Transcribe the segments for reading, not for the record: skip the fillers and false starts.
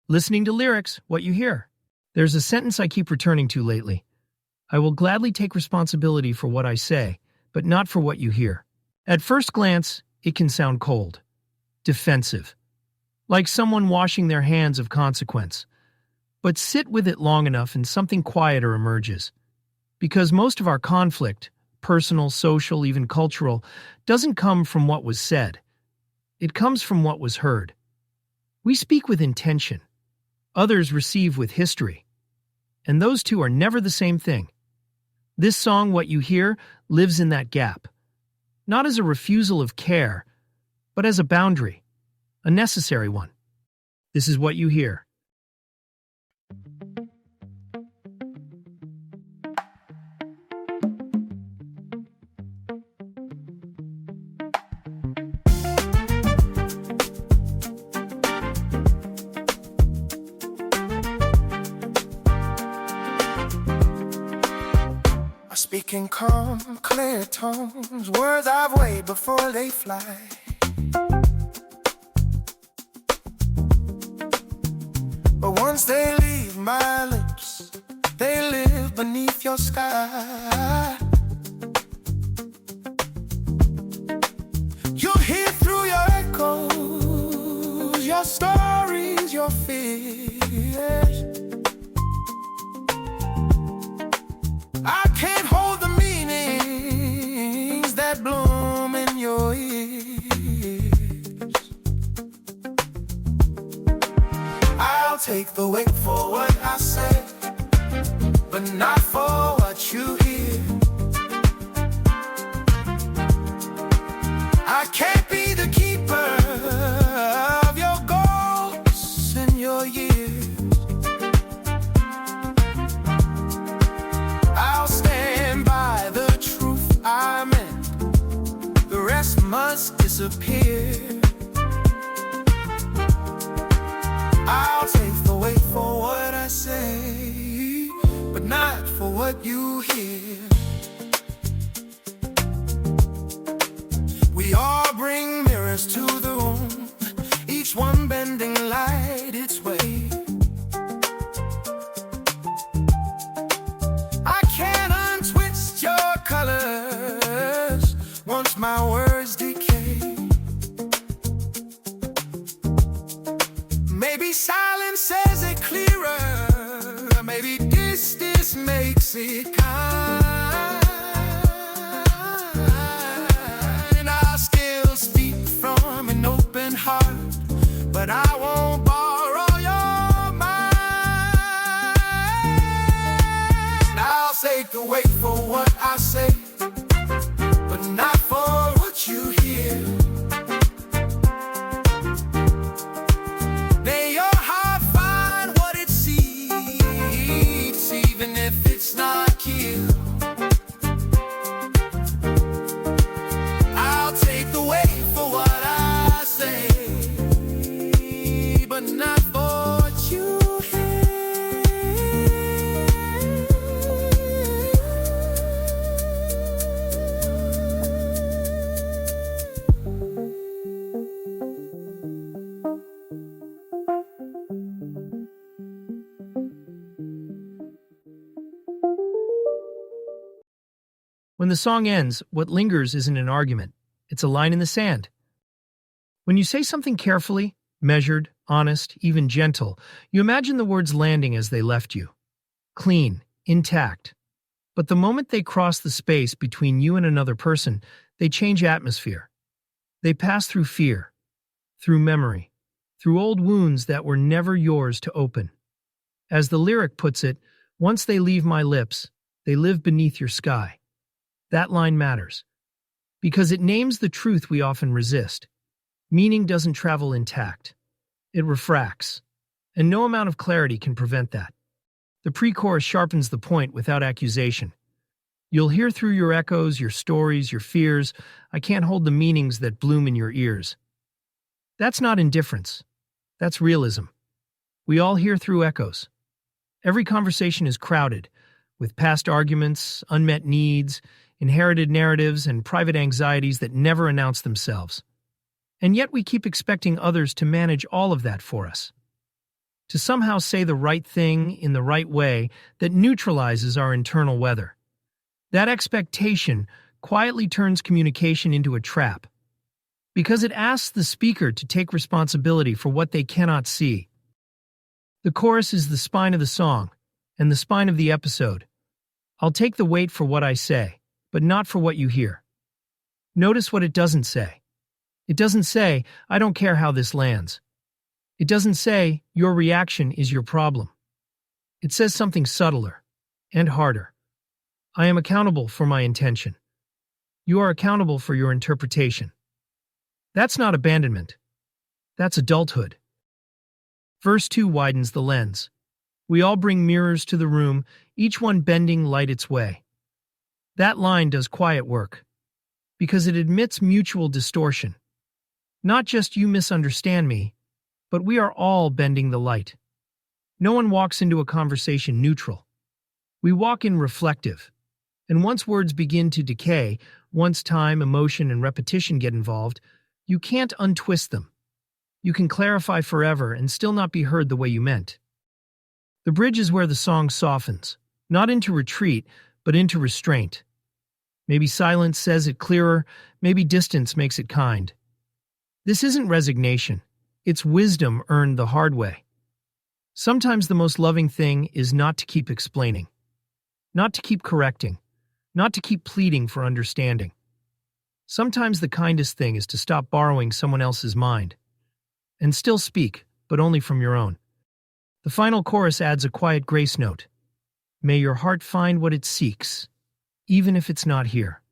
Listening to lyrics, what you hear. There's a sentence I keep returning to lately. I will gladly take responsibility for what I say, but not for what you hear. At first glance, it can sound cold, defensive, like someone washing their hands of consequence. But sit with it long enough and something quieter emerges. Because most of our conflict, personal, social, even cultural, doesn't come from what was said. It comes from what was heard. We speak with intention. Others receive with history. And those two are never the same thing. This song, What You Hear, lives in that gap. Not as a refusal of care, but as a boundary, a necessary one. This is what you hear. Speaking calm, clear tones, words I've weighed before they fly. But once they leave my lips, they live beneath your sky. You'll hear through your echoes, your stories, your fears. I can't hold the meanings that bloom in your ears. I'll take the weight for what I say, but not for what you hear. I can't be the keeper of your ghosts and your years. Must disappear. I'll take the weight for what I say, but not for what you hear. We all bring mirrors to the room, each one bending light its way. I can't untwist your colors once my words decay. Maybe silence says it clearer, maybe distance makes it kind. I'll still speak from an open heart, but I won't borrow your mind. I'll take the weight for what I say, but not for what you hear. May your heart find what it seeks, even if it's not killed. I'll take the weight for what I say, but not for what you hear. When the song ends, what lingers isn't an argument. It's a line in the sand. When you say something carefully, measured, honest, even gentle, you imagine the words landing as they left you. Clean, intact. But the moment they cross the space between you and another person, they change atmosphere. They pass through fear, through memory, through old wounds that were never yours to open. As the lyric puts it, once they leave my lips, they live beneath your sky. That line matters, because it names the truth we often resist. Meaning doesn't travel intact. It refracts, and no amount of clarity can prevent that. The pre-chorus sharpens the point without accusation. You'll hear through your echoes, your stories, your fears. I can't hold the meanings that bloom in your ears. That's not indifference. That's realism. We all hear through echoes. Every conversation is crowded, with past arguments, unmet needs, inherited narratives, and private anxieties that never announce themselves. And yet we keep expecting others to manage all of that for us. to somehow say the right thing in the right way that neutralizes our internal weather. That expectation quietly turns communication into a trap, because it asks the speaker to take responsibility for what they cannot see. The chorus is the spine of the song, and the spine of the episode. I'll take the weight for what I say, but not for what you hear. Notice what it doesn't say. It doesn't say, I don't care how this lands. It doesn't say, your reaction is your problem. It says something subtler and harder. I am accountable for my intention. You are accountable for your interpretation. That's not abandonment. That's adulthood. Verse 2 widens the lens. We all bring mirrors to the room, each one bending light its way. That line does quiet work, because it admits mutual distortion. Not just you misunderstand me, but we are all bending the light. No one walks into a conversation neutral. We walk in reflective. And once words begin to decay, once time, emotion, and repetition get involved, you can't untwist them. You can clarify forever and still not be heard the way you meant. The bridge is where the song softens, not into retreat, but into restraint. Maybe silence says it clearer, maybe distance makes it kind. This isn't resignation, it's wisdom earned the hard way. Sometimes the most loving thing is not to keep explaining, not to keep correcting, not to keep pleading for understanding. Sometimes the kindest thing is to stop borrowing someone else's mind, and still speak, but only from your own. The final chorus adds a quiet grace note. May your heart find what it seeks, even if it's not here.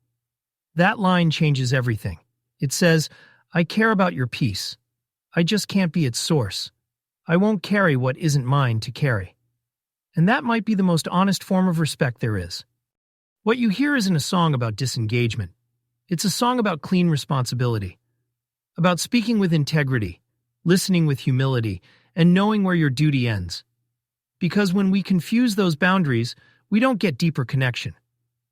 That line changes everything. It says, I care about your peace. I just can't be its source. I won't carry what isn't mine to carry. And that might be the most honest form of respect there is. What you hear isn't a song about disengagement. It's a song about clean responsibility, about speaking with integrity, listening with humility, and knowing where your duty ends. Because when we confuse those boundaries, we don't get deeper connection.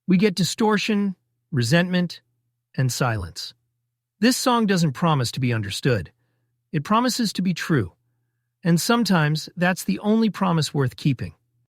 We get distortion, resentment, and silence. This song doesn't promise to be understood. It promises to be true. And sometimes that's the only promise worth keeping.